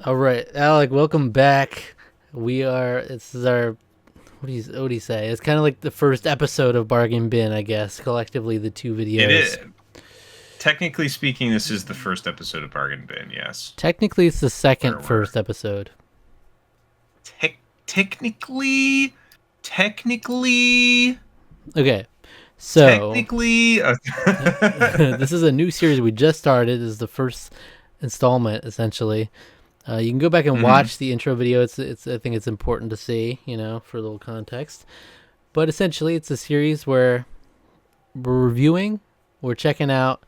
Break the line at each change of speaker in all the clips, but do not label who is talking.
All right, Alec, welcome back. This is our, what do you say? It's kind of like the first episode of Bargain Bin, I guess, collectively the two
It
videos.
is. Technically speaking, this is the first episode of Bargain Bin, yes.
Technically, it's the second
We're
first episode.
tech technically, technically,
Okay, so
technically.
this is a new series we just started. This is the first installment, essentially. You can go back and
hmm
watch the intro video. It's I think it's important to see, for a little context. But essentially, it's a series where we're reviewing, we're checking out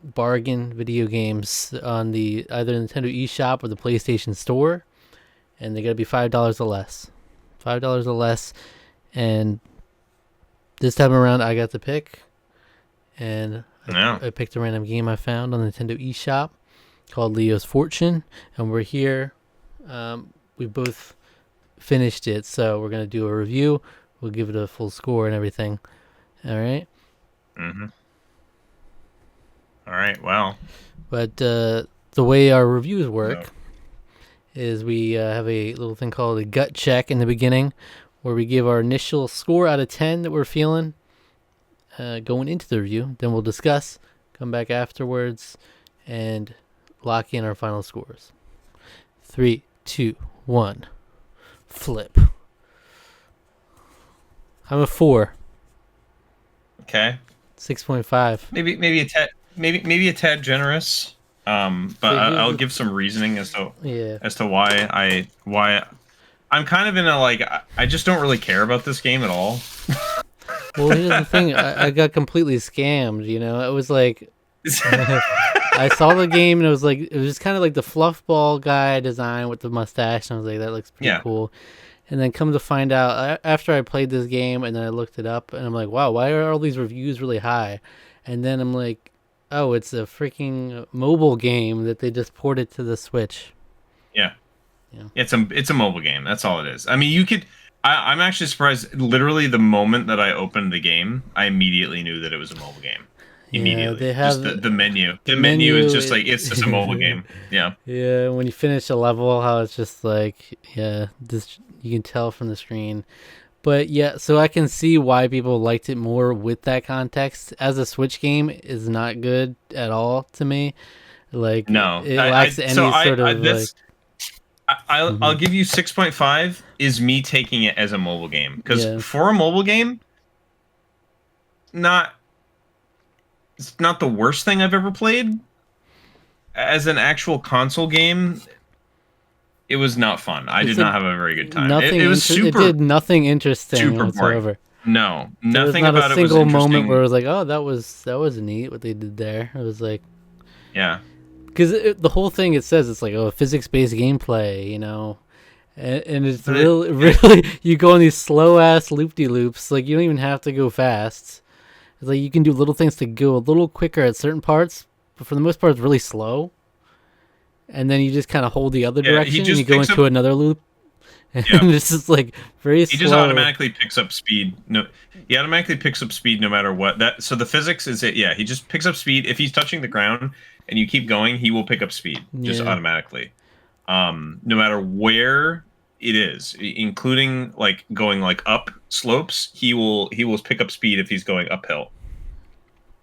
bargain video games on the either Nintendo eShop or the PlayStation Store, and they gotta be $5 or less. $5 or less, and this time around I got to pick, and
No.
I picked a random game I found on the Nintendo eShop called Leo's Fortune, and we're here. We both finished it, so we're gonna do a review. We'll give it a full score and everything. All right.
hmm All right. Well.
But the way our reviews
So,
work is we have a little thing called a gut check in the beginning, where we give our initial score out of 10 that we're feeling going into the review. Then we'll discuss, come back afterwards, and lock in our final scores. 3, 2, 1, flip. I'm a 4,
okay.
6.5.
Maybe a tad maybe a tad generous. But
So here's
I'll
the
give some reasoning
yeah.
as to why I'm kind of in a I just don't really care about this game at all.
Well, here's the thing. I got completely scammed. It was like I saw the game and it was just kind of like the fluff ball guy design with the mustache, and I was like, that looks pretty
Yeah.
cool. And then come to find out after I played this game and then I looked it up and I'm like, wow, why are all these reviews really high? And then I'm like, oh, it's a freaking mobile game that they just ported to the Switch.
Yeah.
Yeah.
It's a mobile game. That's all it is. I mean, you could. I'm actually surprised. Literally, the moment that I opened the game, I immediately knew that it was a mobile game.
Yeah,
Immediately,
they
just
have
the menu.
the
The menu
menu.
is just like it's just a mobile game. Yeah.
Yeah, when you finish a level, how it's just like, yeah, this you can tell from the screen. But yeah, so I can see why people liked it more with that context. As a Switch game, is not good at all to me. Like
No.
it lacks any sort
I
of like.
this I'll
Mhm.
give you 6.5 is me taking it as a mobile game because
Yeah,
for a mobile game, not it's not the worst thing I've ever played. As an actual console game, it was not fun. I
it's
did
like
not have a very good time.
nothing.
It was
It did
super
nothing interesting
super boring.
whatsoever.
No,
There was
nothing
not a
about it was
single moment where
interesting.
it was like, oh, that was neat what they did there. It was like,
Yeah,
because the whole thing it says it's like, oh, physics-based gameplay, and it's
but it,
really
it
really you go on these slow ass loop de loops. Like you don't even have to go fast. It's like you can do little things to go a little quicker at certain parts, but for the most part, it's really slow. And then you just kind of hold the other
yeah, he
direction and you
just
go
picks up.
into another loop. And
Yeah,
this is like very
he just
slow.
automatically picks up speed. No, he automatically picks up speed no matter what. That so the physics is it. Yeah, he just picks up speed if he's touching the ground and you keep going. He will pick up speed just
Yeah,
automatically. No matter where it is, including like going like up slopes, he will pick up speed if he's going uphill.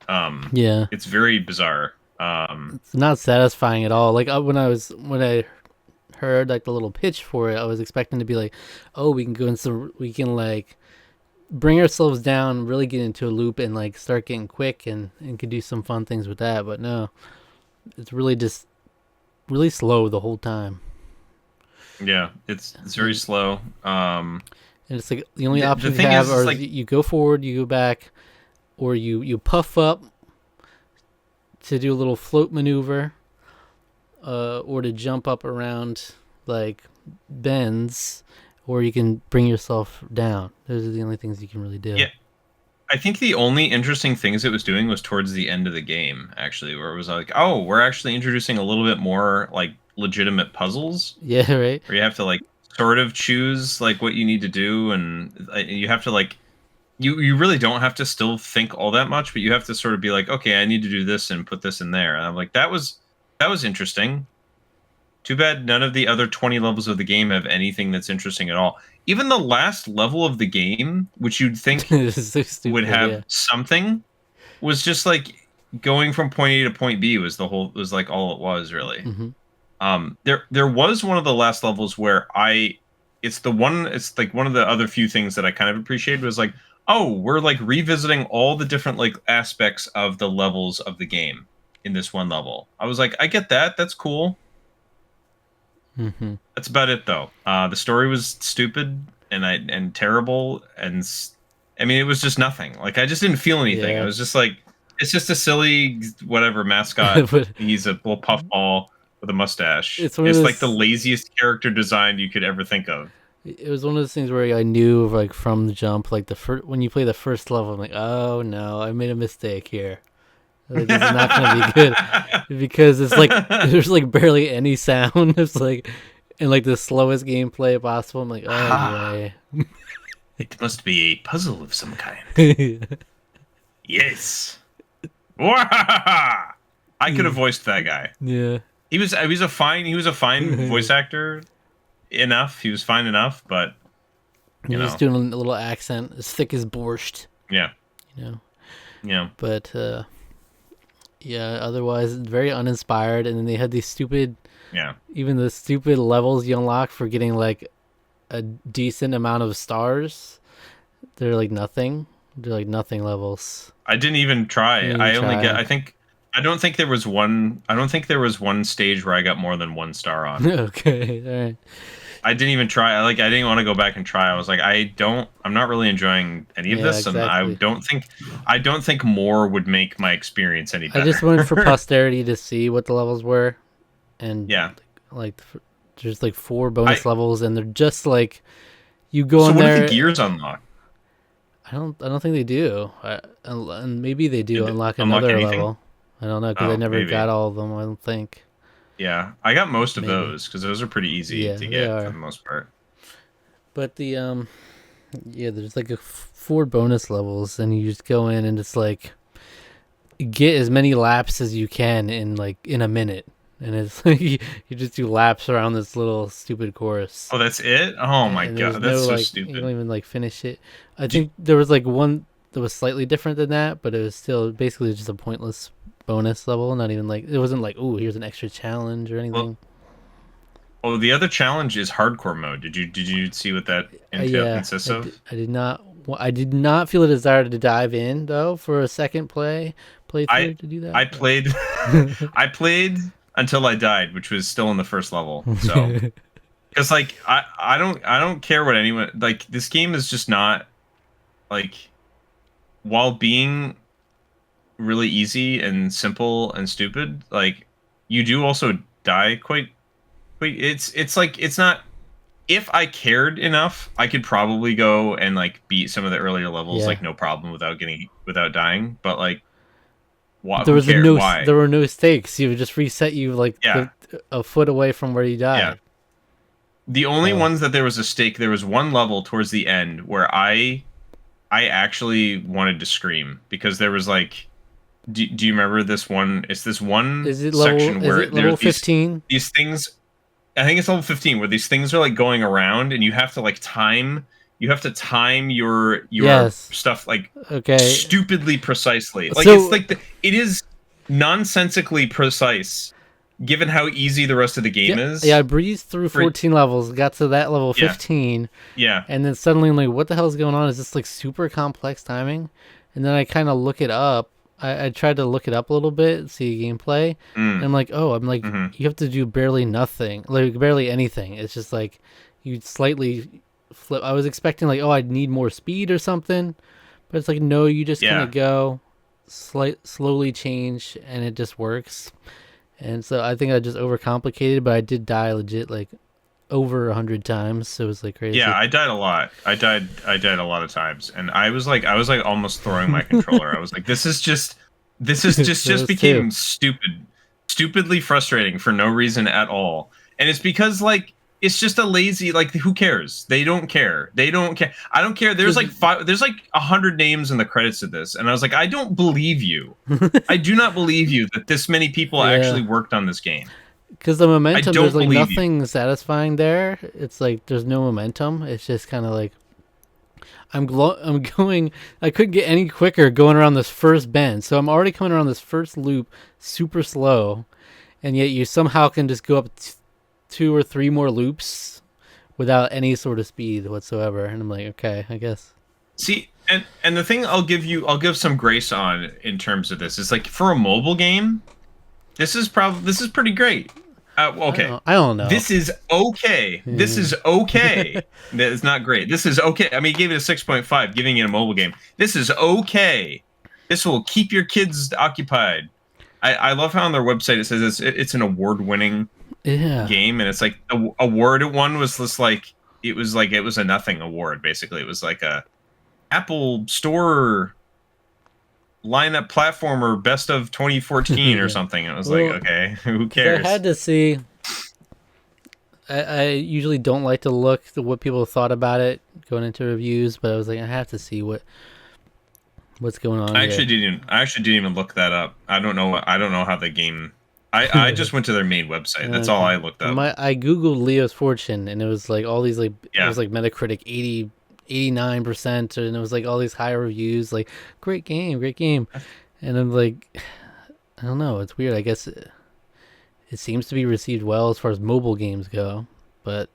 yeah.
It's very bizarre.
It's not satisfying at all. Like when I heard like the little pitch for it, I was expecting to be like, oh, we can like bring ourselves down, really get into a loop, and like start getting quick and could do some fun things with that. But no, it's really just really slow the whole time.
Yeah, it's very
And,
slow.
and it's like the only
The
options you
thing
have
is
are
like
you go forward, you go back, or you puff up to do a little float maneuver, or to jump up around like bends, or you can bring yourself down. Those are the only things you can really do.
yeah, I think the only interesting things it was doing was towards the end of the game, actually, where it was like, oh, we're actually introducing a little bit more like legitimate puzzles
Yeah, right.
where you have to like sort of choose like what you need to do, and you have to like you really don't have to still think all that much, but you have to sort of be like, okay, I need to do this and put this in there. And I'm like, that was interesting. Too bad none of the other 20 levels of the game have anything that's interesting at all. Even the last level of the game, which you'd think
It's so
would
stupid.
have
Yeah.
something, was just like going from point A to point B was like all it was really.
Hmm.
There was one of the last levels where it's like one of the other few things that I kind of appreciated was like, oh, we're like revisiting all the different like aspects of the levels of the game in this one level. I was like, I get that. That's cool.
Hmm.
That's about it though. The story was stupid and terrible I mean it was just nothing. Like I just didn't feel anything. I
Yeah.
was just like it's just a silly whatever mascot.
But
He's a little puffball with a mustache.
it's one of
It's like the
those.
laziest character design you could ever think of.
It was one of those things where I knew, like from the jump, like the first when you play the first level, I'm like, oh no, I made a mistake here. Like this is not gonna be good because it's like there's like barely any sound. It's like and like the slowest gameplay possible. I'm like, oh
It must be a puzzle of some kind.
boy.
Yes. Wahahaha! I could have voiced that guy.
Yeah.
He was a fine voice actor enough. He was fine enough, but
You're just doing a little accent as thick as borscht,
yeah.
you know.
Yeah.
But yeah, otherwise very uninspired. And then they had these stupid,
Yeah.
even the stupid levels you unlock for getting like a decent amount of stars. They're like nothing. They're like nothing levels.
I didn't even try.
Didn't even
I only
try.
I don't think there was one stage where I got more than 1 star on.
Okay, all right.
I didn't even try. I didn't want to go back and try. I was like, I'm not really enjoying any of
Yeah,
this, and
exactly.
I don't think more would make my experience any
I
better.
just wanted for posterity to see what the levels were, and
Yeah.
like there's like 4 bonus
I
levels, and they're just like you go
so
in
what do
there.
the gears unlock?
I don't think they do. And maybe they do
Did it
unlock
unlock
another
anything?
level. I don't know because I
Oh,
never
maybe.
got all of them. I don't think.
Yeah, I got most of
Maybe.
those because those are pretty easy
Yeah,
to
they
get for
are.
the most part.
But the yeah, there's like 4 bonus levels, and you just go in and it's like get as many laps as you can in a minute, and it's like you just do laps around this little stupid course.
Oh, that's it? Oh my
And there's
god, that's
no
so
like you don't
stupid.
even like finish it. I
Do,
think there was like one that was slightly different than that, but it was still basically just a pointless bonus level. Not even like it wasn't like, oh, here's an extra challenge or
well,
anything.
oh, the other challenge is hardcore mode. Did you see what that
Yeah,
consists of?
I did not. I did not feel a desire to dive in though for a second
I
playthrough to do
I
that.
played I played until I died, which was still in the first level. So, because like I don't care what anyone like. This game is just not like while being really easy and simple and stupid. Like you do also die quite. It's like it's not. If I cared enough, I could probably go and like beat some of the earlier levels
Yeah,
like no problem without dying. But like, what?
there
Who
was
cares? Why?
there were no stakes. You would just reset you like
Yeah,
a foot away from where you
yeah.
died.
The only
So
ones that there was a stake, there was one level towards the end where I actually wanted to scream because there was like, do you remember this one? It's this one section
is
where
it level
there's
15?
these things. I think it's level 15 where these things are like going around and you have to like time. You have to time your
Yes.
stuff like
Okay.
stupidly precisely. Like it's
So
like it is nonsensically precise given how easy the rest of the game
yeah,
is.
yeah, I breezed through
For
14 levels, got to that level
yeah,
15,
yeah.
and then suddenly I'm like, what the hell is going on? Is this like super complex timing? And then I kind of look it up. I tried to look it up a little bit, see gameplay, and
Mm,
I'm like, oh, I'm like,
hmm.
you have to do barely nothing, like barely anything. It's just like you slightly flip. I was expecting like, oh, I'd need more speed or something, but it's like, no, you just kind
Yeah.
of go, slowly change, and it just works. And so I think I just overcomplicated, but I did die legit like over 100 times. So it was like crazy.
Yeah, I died a lot. I died a lot of times and I was like almost throwing my controller. I was like this is just
So
just
those two.
became stupidly frustrating for no reason at all. And it's because like it's just a lazy like who cares? They don't care. They don't care. I don't care. There's like there's like 100 names in the credits of this and I was like I don't believe you. I do not believe you that this many people
Yeah.
actually worked on this game.
Because the
I
momentum,
don't
there's like
believe you.
nothing satisfying there. It's like there's no momentum. It's just kind of like I'm going. I couldn't get any quicker going around this first bend, so I'm already coming around this first loop super slow, and yet you somehow can just go up two or three more loops without any sort of speed whatsoever. And I'm like, okay, I guess.
See, and the thing I'll give some grace on in terms of this is like for a mobile game, this is pretty great. Okay,
I don't know.
this is okay. This is okay. It's not great. This is okay. I mean, he gave it a 6.5, giving it a mobile game. This is okay. This will keep your kids occupied. I love how on their website it says it's an award-winning
Yeah.
game, and it's like the award one was just like it was a nothing award basically. It was like a Apple Store lineup platformer best of 2014 or something. It was
Well,
like, okay, who
'cause
cares?
I had to see. I usually don't like to look at what people thought about it going into reviews, but I was like, I have to see what's going on.
I actually didn't even look that up. I don't know how the game. I just went to their main website. That's all I looked up.
I googled Leo's Fortune, and it was like all these like it
Yeah.
was like Metacritic 89%, and it was like all these high reviews, like great game, and I'm like, I don't know, it's weird. I guess it seems to be received well as far as mobile games go, but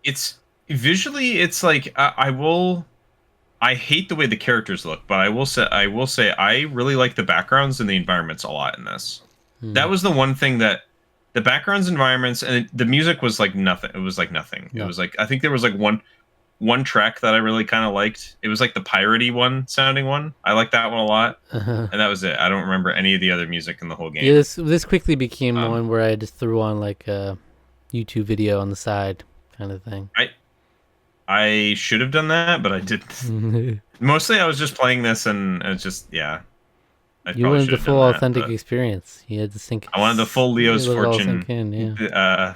It's visually, it's like I hate the way the characters look, but I will say I really like the backgrounds and the environments a lot in this. That was the one thing that the backgrounds, environments, and the music was like nothing. It was like nothing.
No.
It was like I think there was like one track that I really kind of liked. It was like the piratey one sounding one. I like that one a lot, and that was it. I don't remember any of the other music in the whole game.
Yeah, this quickly became one where I just threw on like a YouTube video on the side kind of thing.
I should have done that, but I didn't. Mostly, I was just playing this, and it's just
You wanted the full authentic experience. You had to sink.
I wanted the full Leo's Fortune.
Yeah.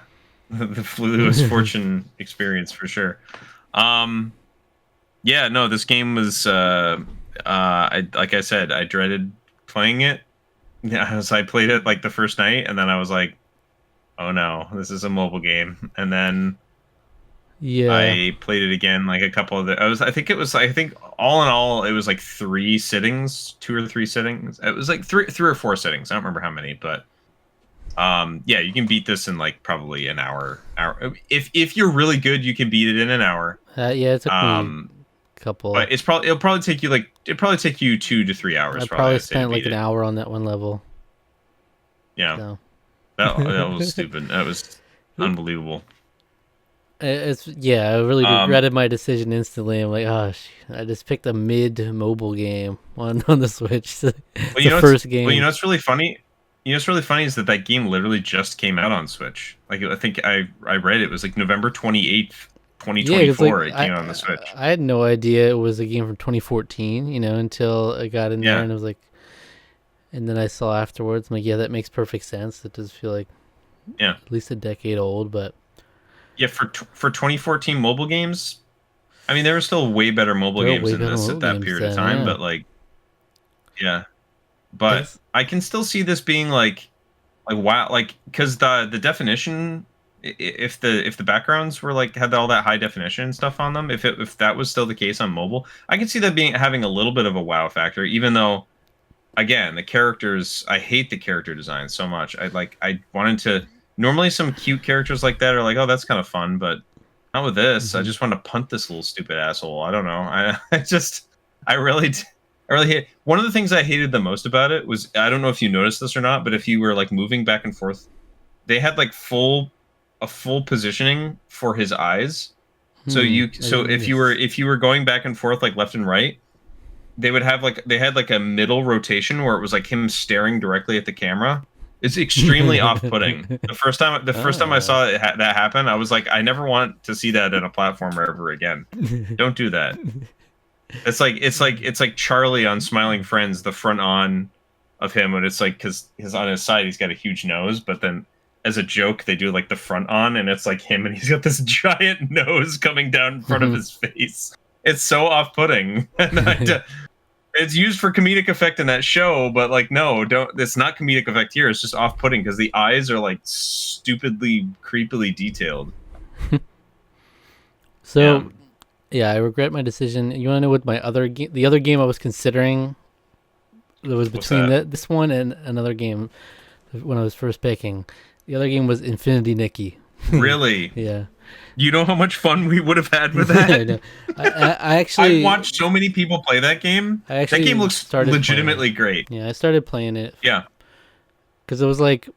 The Leo's Fortune experience for sure. Yeah, no, this game was like I said, I dreaded playing it. Yeah, so I played it like the first night, and then I was like, oh no, this is a mobile game. And then I played it again like a couple of the I think all in all it was like 2 or 3 sittings. It was like 3 or 4 sittings. I don't remember how many, but yeah, you can beat this in like probably an hour. If you're really good, you can beat it in an hour.
Yeah, it took me a couple.
But it'll probably take you 2 to 3 hours.
I probably spent like an hour on that one level.
Yeah,
so.
that was stupid. That was unbelievable.
I really regretted my decision instantly. I'm like, oh, I just picked a mid mobile game on the Switch. First game.
Well, you know what's really funny? Is that game literally just came out on Switch. Like I think I read it was like November 28th, 2024. It came out on the Switch.
I had no idea it was a game from 2014. Until I got in there and I was like, and then I saw afterwards. I'm like, yeah, that makes perfect sense. It does feel like at least a decade old, but.
Yeah, for 2014 mobile games, I mean, there were still way better mobile games than this at that period of time. But like, but I can still see this being like wow, like because the definition, if the backgrounds were like had all that high definition stuff on them, if that was still the case on mobile, I can see that having a little bit of a wow factor. Even though, again, the characters, I hate the character design so much. I wanted to. Normally, some cute characters like that are like, oh, that's kind of fun, but not with this. I just want to punt this little stupid asshole. I don't know. I really hate. One of the things I hated the most about it was, I don't know if you noticed this or not, but if you were like moving back and forth, they had like a full positioning for his eyes. So if you were going back and forth like left and right, they had like a middle rotation where it was like him staring directly at the camera. It's extremely off-putting. The first time I saw that happen, I was like, I never want to see that in a platformer ever again. Don't do that. It's like Charlie on Smiling Friends, the front on of him, and it's like because on his side he's got a huge nose, but then as a joke they do like the front on, and it's like him, and he's got this giant nose coming down in front of his face. It's so off-putting, and It's used for comedic effect in that show, but like, no, don't. It's not comedic effect here. It's just off-putting because the eyes are like stupidly, creepily detailed. Yeah.
So, yeah, I regret my decision. You want to know what my other the other game I was considering? It was
What's
between
that?
this one and another game when I was first picking. The other game was Infinity Nikki.
Really?
Yeah.
You know how much fun we would have had with
I
that?
know. I
I've
actually
watched so many people play that game.
I
That game
actually
looks
started playing it.
legitimately great.
Yeah, I started playing it
Yeah.
because it was like,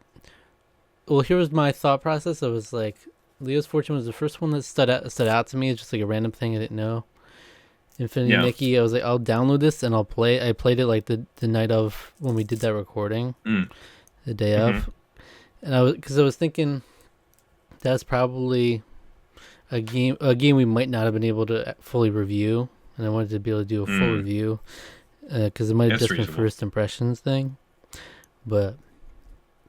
well, here was my thought process. I was like, Leo's Fortune was the first one that stood out to me. It's just like a random thing I didn't know. Infinity
Yeah.
Nikki, I was like, I'll download this and I'll play. I played it like the night of when we did that recording, the day of, and I was thinking that's probably a game we might not have been able to fully review, and I wanted to be able to do a full review because it might have
That's
just been
reasonable.
first impressions thing, but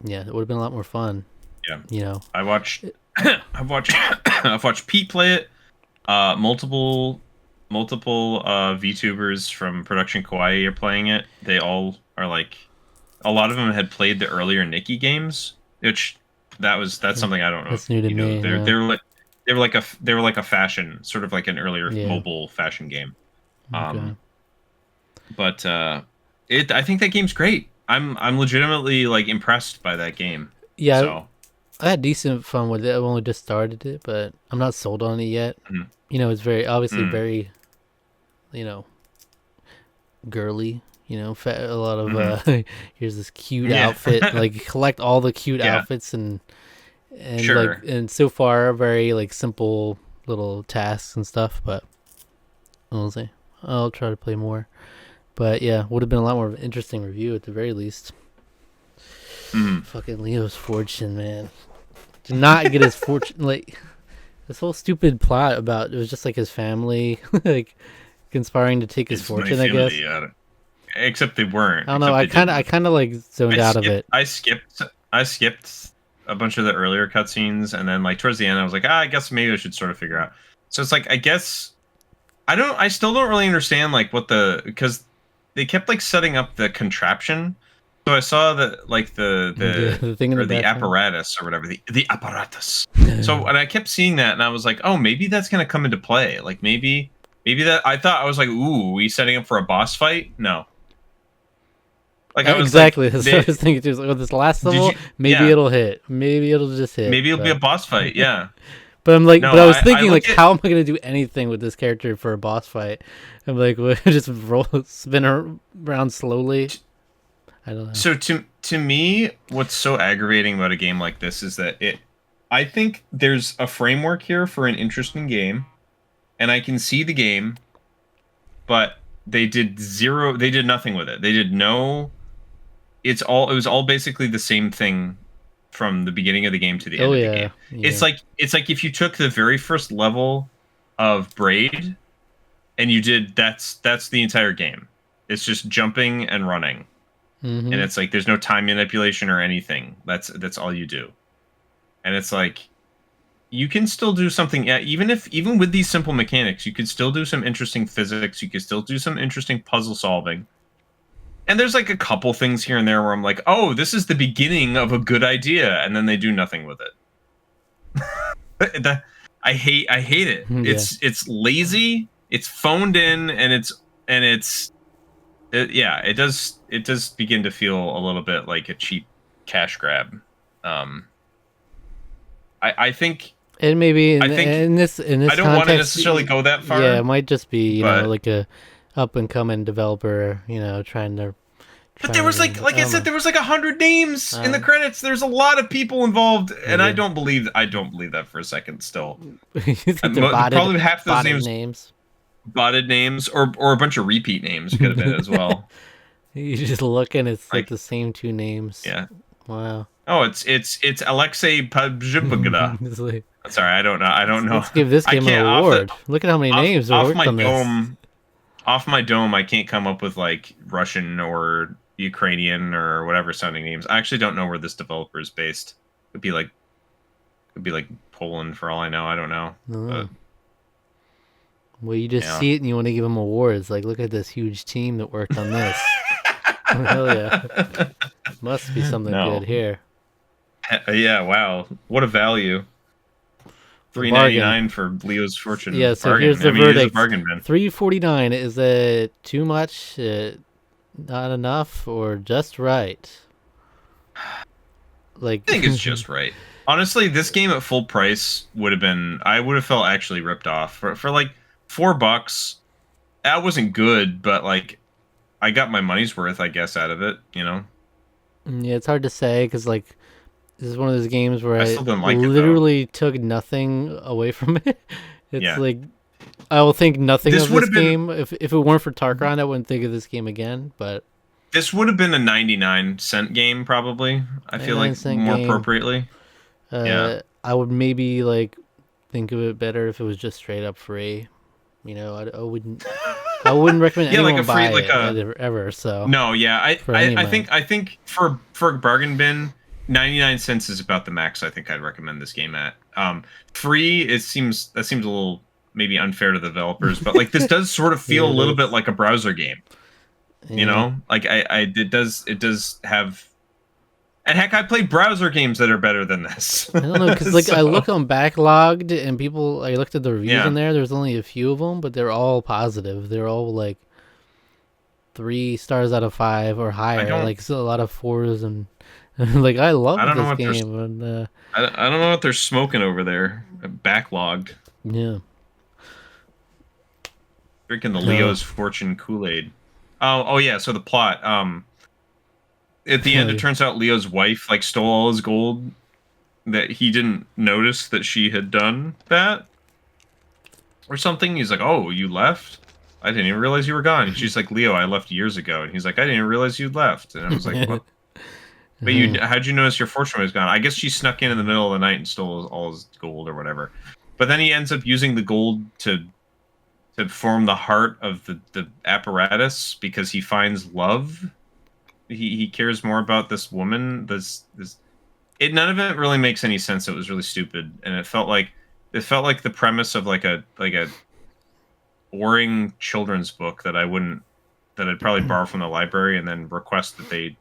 yeah, it would have been a lot more fun.
Yeah.
You know,
I watched I've watched Pete play it. Multiple VTubers from Production Kawaii are playing it. They all are like, a lot of them had played the earlier Nikki games, which that's something I don't know
that's
if
new to
you know.
me. Yeah.
They were like a fashion, sort of like an earlier
Yeah.
mobile fashion game.
Okay.
But I think that game's great. I'm legitimately like impressed by that game.
Yeah,
So
I had decent fun with it. I only just started it, but I'm not sold on it yet.
Mhm.
You know, it's very obviously very, you know, girly. You know, a lot of here's this cute
Yeah.
outfit. Like collect all the cute
Yeah.
outfits and
Sure.
like and so far very like simple little tasks and stuff. But we'll see. I'll try to play more. But yeah, would have been a lot more interesting review at the very least. Fucking Leo's Fortune, man. To not get his fortune, like this whole stupid plot about it was just like his family, like conspiring to take his
It's my
fortune. I guess.
family, yeah. Except they weren't.
I don't know.
Except they
I
didn't.
kind of like zoned out of it.
I skipped a bunch of the earlier cutscenes, and then like towards the end, I was like, I guess maybe I should sort of figure out. So it's like, I guess I still don't really understand like because they kept like setting up the contraption. So I saw that like
The thing in
or
the
the
background.
apparatus or whatever, the apparatus. So and I kept seeing that, and I was like, oh, maybe that's gonna come into play. Like maybe that I was like, ooh, we setting up for a boss fight? No. Like I was
Exactly.
like,
That's what I was thinking too. Like, with this last
did
level,
you?
maybe
Yeah,
it'll hit. Maybe it'll just hit.
maybe it'll be a
But
boss fight. Yeah.
but I'm like,
No,
but I was
I
thinking like,
look at
how am I gonna do anything with this character for a boss fight? I'm like, just spin around slowly. I don't know.
so to me, what's so aggravating about a game like this is that I think there's a framework here for an interesting game, and I can see the game, but they did nothing with it. They did no. It was all basically the same thing from the beginning of the game to the
Oh
end of the
yeah,
game.
yeah.
It's like if you took the very first level of Braid and you did that's the entire game. It's just jumping and running.
Mm-hmm.
And it's like there's no time manipulation or anything. That's all you do. And it's like you can still do something, yeah, even with these simple mechanics, you could still do some interesting physics, you could still do some interesting puzzle solving. And there's like a couple things here and there where I'm like, oh, this is the beginning of a good idea, and then they do nothing with it. I hate it.
Yeah.
It's lazy, it's phoned in, and it does begin to feel a little bit like a cheap cash grab. I think
And maybe
I think
in this
I don't want to
context,
necessarily go that far.
yeah, it might just be
but
like a up and coming developer, trying to.
But there was like I said, there was like 100 names in the
Uh,
credits. There's a lot of people involved, and
Yeah.
I don't believe that for a second. Still,
You think they're
probably half those
botted
names botted names, or a bunch of repeat names could have been as well.
You just look and it's like
Like,
the same two names.
yeah.
Wow.
Oh, it's Alexei Pajibagda.
It's like,
Sorry, I don't know. I don't know.
let's give this
I
game an
can't
award. Look at how many names are
off
worked
my
on this.
dome. Off my dome, I can't come up with like Russian or Ukrainian or whatever sounding names. I actually don't know where this developer is based. Could be like Poland for all I know. I don't know.
Oh. Well, you just
Yeah.
see it and you want to give them awards. Like, look at this huge team that worked on this. Hell yeah. Must be something good
No.
here.
Yeah, wow. What a value.
A bargain.
3.99 for Leo's
Yeah,
Fortune
so here's
bargain. I
the
mean, it is a
verdict.
bargain bin.
349. Is it too much? Not enough? Or just right? Like,
I think it's just right. Honestly, this game at full price would have been. I would have felt actually ripped off for like $4. That wasn't good, but like I got my money's worth, I guess, out of it. You know,
yeah, it's hard to say because, like, this is one of those games where
I
I
still didn't like it though.
literally took nothing away from it. It's
Yeah,
like, I will think nothing
this
of
would
this
have been.
game. If it weren't for Tarqaron, I wouldn't think of this game again. But
This would have been a 99-cent game, probably. I feel
99
like
cent
more
game.
appropriately. Yeah.
I would maybe like think of it better if it was just straight up free. You know, I wouldn't. I wouldn't recommend
Yeah, like a
anyone
free,
buy
like
it
a.
ever. So
No, yeah,
for any money,
I think for a bargain bin, 99 cents is about the max I think I'd recommend this game at. Free, that seems a little maybe unfair to the developers, but like this does sort of
yeah,
feel a
it
little bit
is.
like a browser game, you
Yeah,
know? Like it does have. And heck, I played browser games that are better than this.
I don't know because like I
So
look on backlogged and people. I looked at the reviews on
yeah,
there. There's only a few of them, but they're all positive. They're all like 3 stars out of 5 or
I
higher.
don't
Like still a lot of fours and like I
I
love
don't know
this
what they're
game and
I don't know what they're smoking over there. Backlogged,
yeah.
drinking the
Oh,
Leo's Fortune Kool-Aid. Oh yeah. So the plot. At the end, it turns out Leo's wife like stole all his gold. That he didn't notice that she had done that or something. He's like, "Oh, you left? I didn't even realize you were gone." And she's like, "Leo, I left years ago." And he's like, "I didn't even realize you left." And I was like, "What? But you, how'd you notice your fortune was gone?" I guess she snuck in the middle of the night and stole all his gold or whatever. But then he ends up using the gold to form the heart of the apparatus because he finds love. He cares more about this woman. This it none of it really makes any sense. It was really stupid, and it felt like the premise of like a boring children's book that I'd probably borrow from the library and then request that they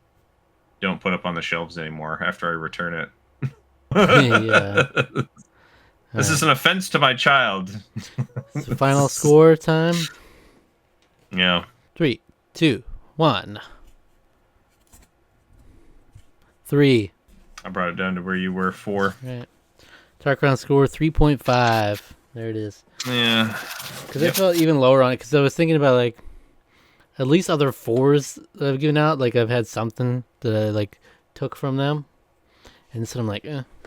don't put up on the shelves anymore after I return it.
yeah. All
This is
right.
an offense to my child.
So final score time.
Yeah.
3, 2, 1. 3.
I brought it down to where you were 4.
Right. Tarkron score 3.5. There it is.
Yeah.
Because I felt even lower on it. Because I was thinking about like at least other 4s that I've given out. Like I've had something that I like took from them, and so I'm like,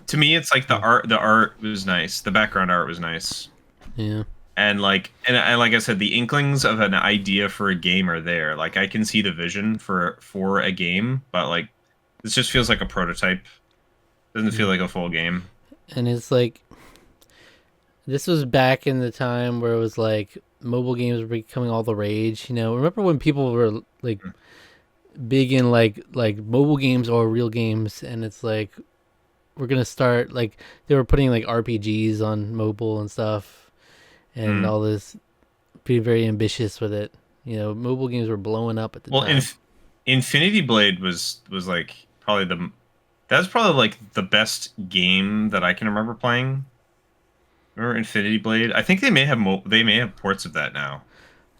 To me, it's like the art was nice. The background art was nice.
yeah,
And like I said, the inklings of an idea for a game are there. Like I can see the vision for a game, but like this just feels like a prototype. Doesn't feel like a full game.
and it's like this was back in the time where it was like mobile games were becoming all the rage. You know, remember when people were like big in like mobile games or real games, and it's like we're gonna start like they were putting like RPGs on mobile and stuff, and all this, being very ambitious with it. You know, mobile games were blowing up at the
Well,
time.
Infinity Blade was like probably that was probably like the best game that I can remember playing. Remember Infinity Blade? I think they may have ports of that now,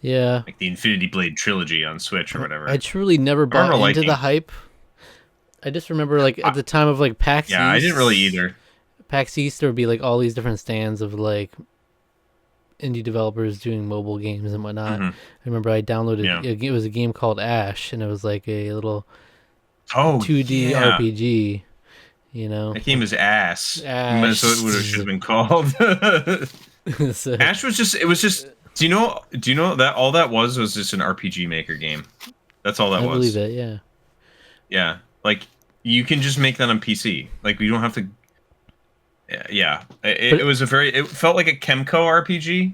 Yeah,
like the Infinity Blade trilogy on Switch or
I
whatever.
truly never
I remember
bought into the
liking.
hype. I just remember like at
I,
the time of like PAX
yeah, I didn't really
East.
either.
PAX East, there would be like all these different stands of like indie developers doing mobile games and whatnot.
Hmm.
I remember I downloaded
Yeah.
it was a game called Ash, and it was like a little
Oh
2D
yeah,
RPG. You know,
that game is ass.
Ash.
So it should have been called.
So,
Ash was just. It was just. Do you know? Do you know that all that was just an RPG Maker game? That's all that
I believe
was.
it. Yeah,
Yeah, like you can just make that on PC. Like you don't have to. Yeah, it
but
was a very. It felt like a Chemco RPG.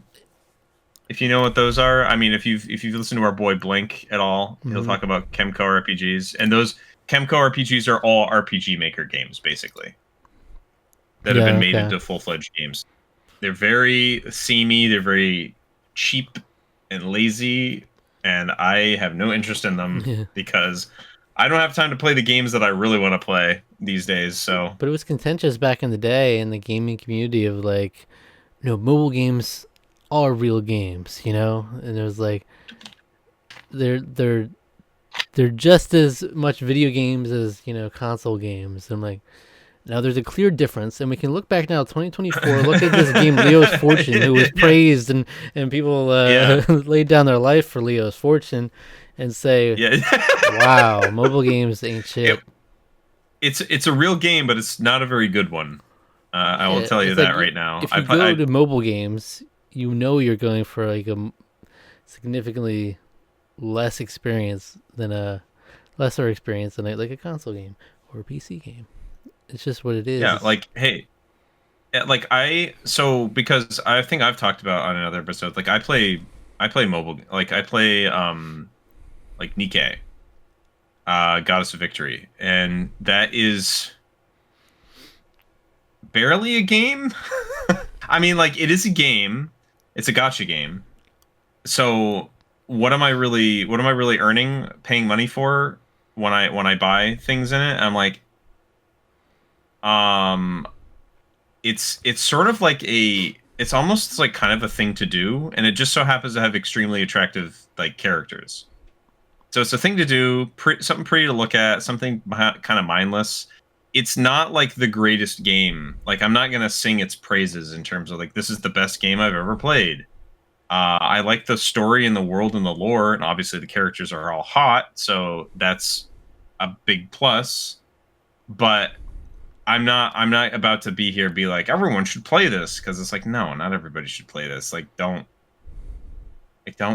If you know what those are, I mean, if you've listened to our boy Blink at all, he'll
mhm.
talk about Chemco RPGs, and those Chemco RPGs are all RPG Maker games, basically, that have
Yeah,
been made
okay.
into full fledged games. They're very samey. They're very cheap and lazy, and I have no interest in them
Yeah.
because I don't have time to play the games that I really want to play these days. So
But it was contentious back in the day in the gaming community of like, mobile games are real games, and it was like they're they're just as much video games as console games. I'm like, now there's a clear difference, and we can look back now, 2024. Look at this game, Leo's Fortune, who was
yeah,
praised, and people
yeah,
laid down their life for Leo's Fortune, and say,
yeah.
"Wow, mobile games ain't
it,
shit."
it's a real game, but it's not a very good one. I will
Yeah,
tell you
it's like
that right now.
if you go to mobile games, you're going for like a significantly less experience than a lesser experience than like a console game or a PC game. It's just what it is.
yeah, like hey, yeah, like because I think I've talked about on another episode. Like I play mobile. Like I play like Nikke, Goddess of Victory, and that is barely a game. I mean, like it is a game. It's a gotcha game. So what am I really earning paying money for when I buy things in it? I'm like, um, it's sort of like it's almost like kind of a thing to do, and it just so happens to have extremely attractive like characters. So it's a thing to do, something pretty to look at, something kind of mindless. It's not like the greatest game. Like I'm not gonna sing its praises in terms of like this is the best game I've ever played. I like the story and the world and the lore, and obviously the characters are all hot, so that's a big plus. But I'm not about to be here be like everyone should play this because it's like no, not everybody should play this. Like don't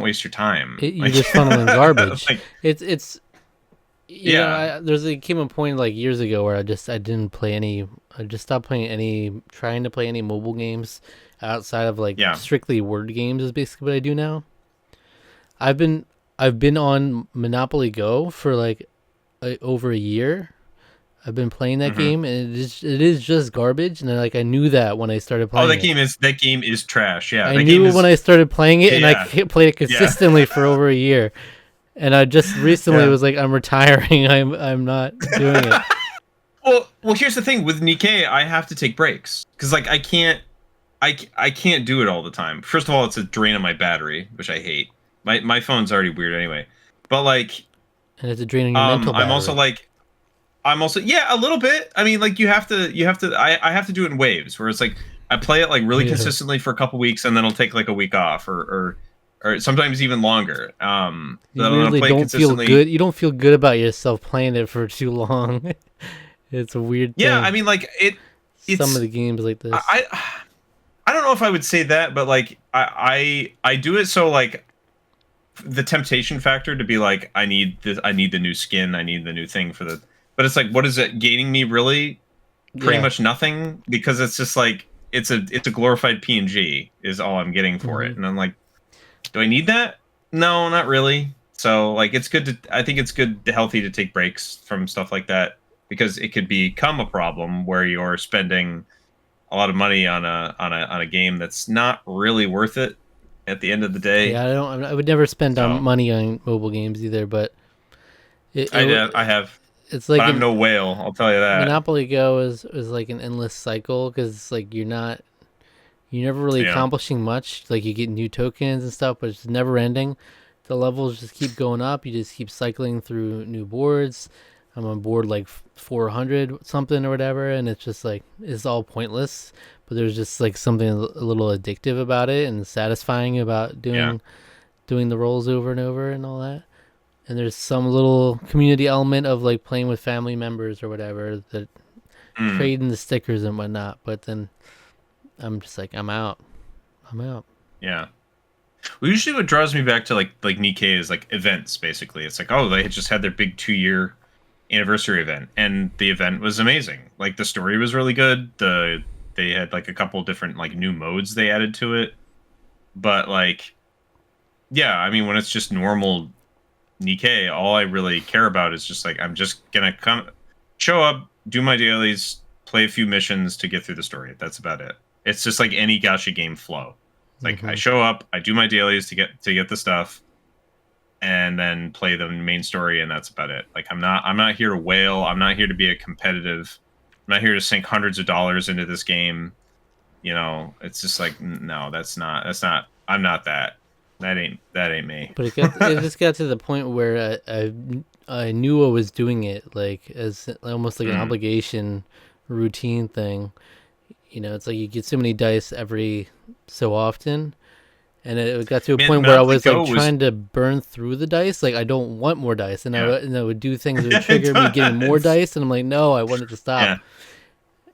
waste your time.
You're
Like,
just funneling garbage.
like
It's
yeah,
came a point like years ago where I didn't play any. I just stopped playing trying to play any mobile games outside of like
yeah.
strictly word games is basically what I do now. I've been I've been on Monopoly Go for like over a year. I've been playing that
Hmm.
game, and it is just garbage. And I knew that when I started
Oh,
playing it.
that game is trash. Yeah,
I
that game
knew when
is
I started playing it, and I
yeah,
played it
yeah,
consistently for over a year. And I just recently
yeah.
was like, I'm retiring. I'm not doing it.
Well, here's the thing with Nikkei, I have to take breaks because like I can't do it all the time. First of all, it's a drain on my battery, which I hate. My phone's already weird anyway. But like,
And it's a drain on your mental
I'm also
battery.
like, I'm also yeah, a little bit. I mean, like you have to. I have to do it in waves, where it's like I play it like really
Yeah.
consistently for a couple weeks, and then I'll take like a week off, or sometimes even longer.
You
Then I'll
weirdly
play
don't feel
consistently.
good. You don't feel good about yourself playing it for too long. It's a weird
Yeah,
thing.
I mean, like
Some of
it's
the games like this.
I I don't know if I would say that, but like I do it so like the temptation factor to be like I need the new skin, I need the new thing for the but it's like what is it gaining me really? Pretty
Yeah.
much nothing because it's just like it's a glorified PNG is all I'm getting for
Hmm.
it. And I'm like, do I need that? No, not really. So like it's good to I think it's good healthy to take breaks from stuff like that because it could become a problem where you're spending a lot of money on a game that's not really worth it at the end of the day.
Yeah, I would never spend on
So
money on mobile games either. But
I have,
it's
but
like
I'm
an
no whale. I'll tell you that.
Monopoly Go is like an endless cycle because like you're never really
Yeah.
accomplishing much. Like you get new tokens and stuff, but it's never ending. The levels just keep going up. You just keep cycling through new boards. I'm on board like 400 something or whatever, and it's just like it's all pointless. But there's just like something a little addictive about it and satisfying about
Yeah.
doing the rolls over and over and all that. And there's some little community element of like playing with family members or whatever that
Mm.
trading the stickers and whatnot. But then I'm just like I'm out. I'm out.
Yeah. Well, usually what draws me back to like Nikkei is like events. Basically, it's like oh they had just had their big 2 year anniversary event, and the event was amazing. Like the story was really good. They had like a couple different like new modes they added to it. But like yeah, I mean when it's just normal Nikkei, all I really care about is just like I'm just gonna come, show up, do my dailies, play a few missions to get through the story. That's about it. It's just like any gacha game flow. Like I show up, I do my dailies to get the stuff, and then play the main story, and that's about it. Like I'm not here to whale. I'm not here to be a competitive. I'm not here to sink hundreds of dollars into this game. You know, it's just like no, that's not. I'm not that. That ain't me.
But it just got to the point where I knew I was doing it like as almost like an obligation, routine thing. You know, it's like you get so many dice every so often, and it got to a point where I was like trying to burn through the dice. Like I don't want more dice, and I would do things that would trigger me getting more dice, and I'm like, no, I wanted to stop.
Yeah.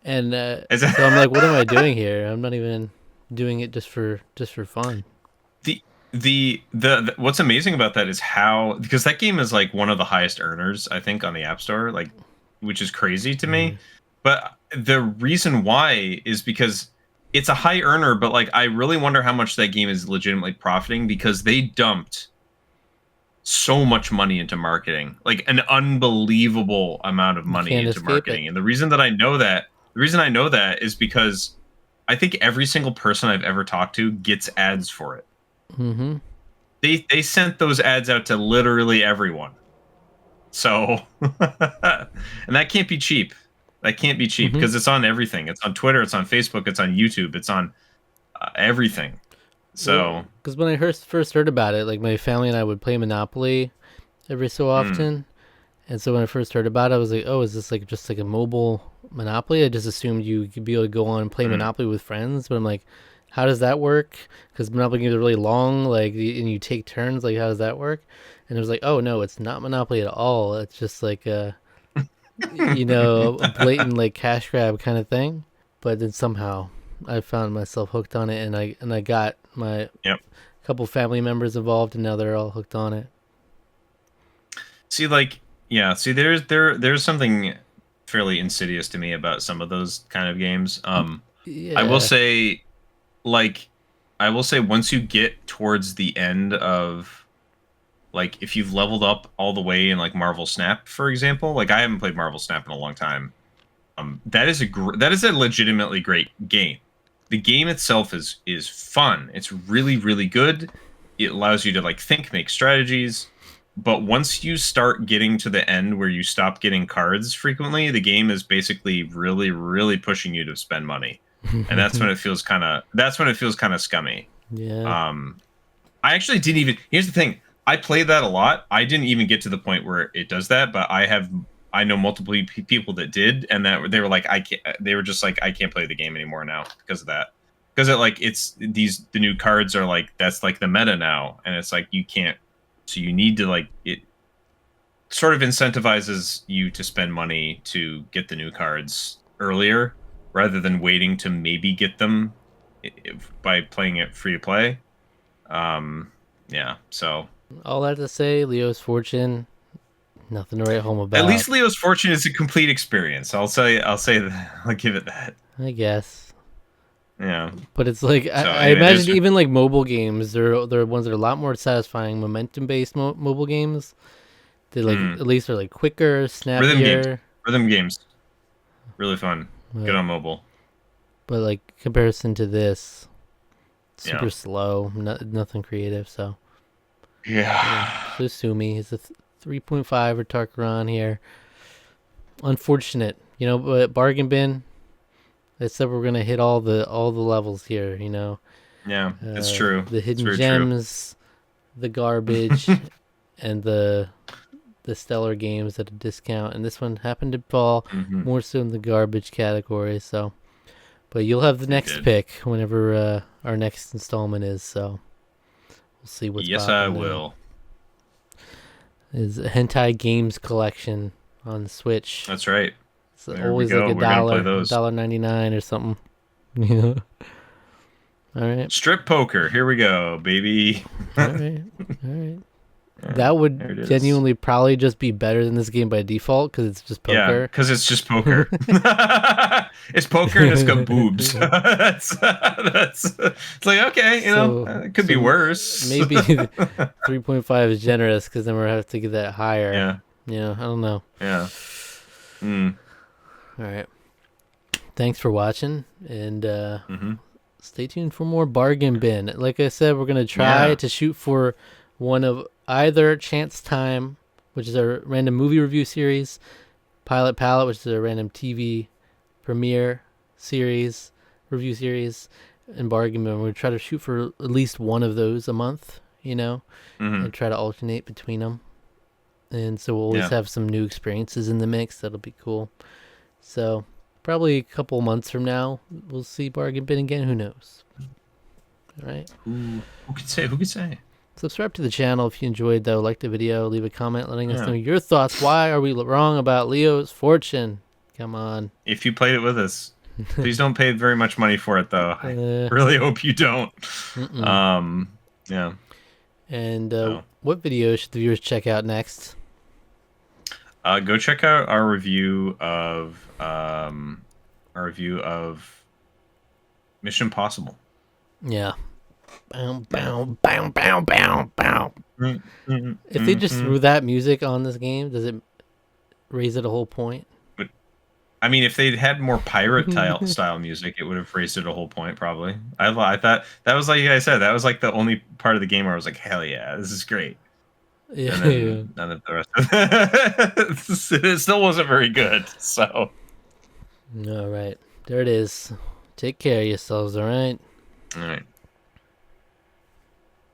And so I'm like, what am I doing here? I'm not even doing it just for fun.
The what's amazing about that is how, because that game is like one of the highest earners I think on the App Store, like, which is crazy to me. But the reason why is because it's a high earner, but like I really wonder how much that game is legitimately profiting, because they dumped so much money into marketing, like an unbelievable amount of money into marketing. And the reason I know that is because I think every single person I've ever talked to gets ads for it.
Mm-hmm.
They sent those ads out to literally everyone. So, and that can't be cheap. That can't be cheap because it's on everything. It's on Twitter. It's on Facebook. It's on YouTube. It's on everything. So,
because when I first heard about it, like my family and I would play Monopoly every so often, and so when I first heard about it, I was like, "Oh, is this like just like a mobile Monopoly?" I just assumed you could be able to go on and play Monopoly with friends, but I'm like, how does that work? Because Monopoly games are really long, like, and you take turns. Like, how does that work? And it was like, oh no, it's not Monopoly at all. It's just like a, you know, a blatant like cash grab kind of thing. But then somehow I found myself hooked on it, and I got my couple family members involved, and now they're all hooked on it.
See, like, yeah, see, there's something fairly insidious to me about some of those kind of games. I will say, once you get towards the end of, like, if you've leveled up all the way in like Marvel Snap, for example, like I haven't played Marvel Snap in a long time. That is a legitimately great game. The game itself is fun. It's really, really good. It allows you to like think, make strategies. But once you start getting to the end where you stop getting cards frequently, the game is basically really, really pushing you to spend money. And that's when it feels kind of scummy.
Yeah.
I actually didn't even. Here's the thing. I played that a lot. I didn't even get to the point where it does that, but I know multiple people that did, and that they were like, they were just like, I can't play the game anymore now because of that. Because the new cards are like, that's like the meta now, and it's like you can't. So you need to, like, it sort of incentivizes you to spend money to get the new cards earlier rather than waiting to maybe get them by playing it free to play. Yeah, so
all that to say, Leo's Fortune, nothing to write home about.
At least Leo's Fortune is a complete experience. I'll say that. I'll give it that.
I guess.
Yeah.
But it's like, I imagine even like mobile games, there are ones that are a lot more satisfying, momentum-based mobile games. They like at least are like quicker, snappier.
Rhythm games. Really fun. Good on mobile.
But like comparison to this, super slow, nothing creative, so.
Yeah.
So sue me. It's a 3.5 or Tarqaron here. Unfortunate, you know, but bargain bin. They said we're gonna hit all the levels here, you know.
Yeah, it's true.
The hidden gems, the garbage, and the stellar games at a discount. And this one happened to fall more so in the garbage category. So, but you'll have the next pick whenever our next installment is. So we'll see what's.
Yes, I will.
Is a hentai games collection on the Switch.
That's right.
It's always like $1.99 or something. Yeah. All right.
Strip poker. Here we go, baby.
All right. Yeah, that would genuinely probably just be better than this game by default because it's just poker.
Yeah, because it's just poker. It's poker and it's got boobs. that's it's like, okay, you know, it could be worse.
Maybe 3.5 is generous because then we're gonna have to get that higher.
Yeah.
Yeah, I don't know.
Yeah.
All right. Thanks for watching, and stay tuned for more Bargain Bin. Like I said, we're gonna try to shoot for one of either Chance Time, which is a random movie review series, Pilot Palette, which is a random TV premiere series, review series, and Bargain Bin. We're gonna try to shoot for at least one of those a month, and try to alternate between them. And so we'll always have some new experiences in the mix. That'll be cool. So probably a couple months from now, we'll see Bargain Bin again. Who knows? All right.
Who could say? Who could say?
Subscribe to the channel if you enjoyed, though. Like the video. Leave a comment letting us know your thoughts. Why are we wrong about Leo's Fortune? Come on.
If you played it with us, please don't pay very much money for it, though. I really hope you don't. Yeah.
And what video should the viewers check out next?
Go check out our review of Mission Impossible.
Yeah. Bow, bow, bow, bow, bow, bow. If they just threw that music on this game, does it raise it a whole point?
I mean, if they'd had more pirate style music, it would have raised it a whole point, probably. I thought that was, like I said, that was like the only part of the game where I was like, hell yeah, this is great.
Yeah.
And then none of the rest of it still wasn't very good. So.
All right. There it is. Take care of yourselves, all right?
All right.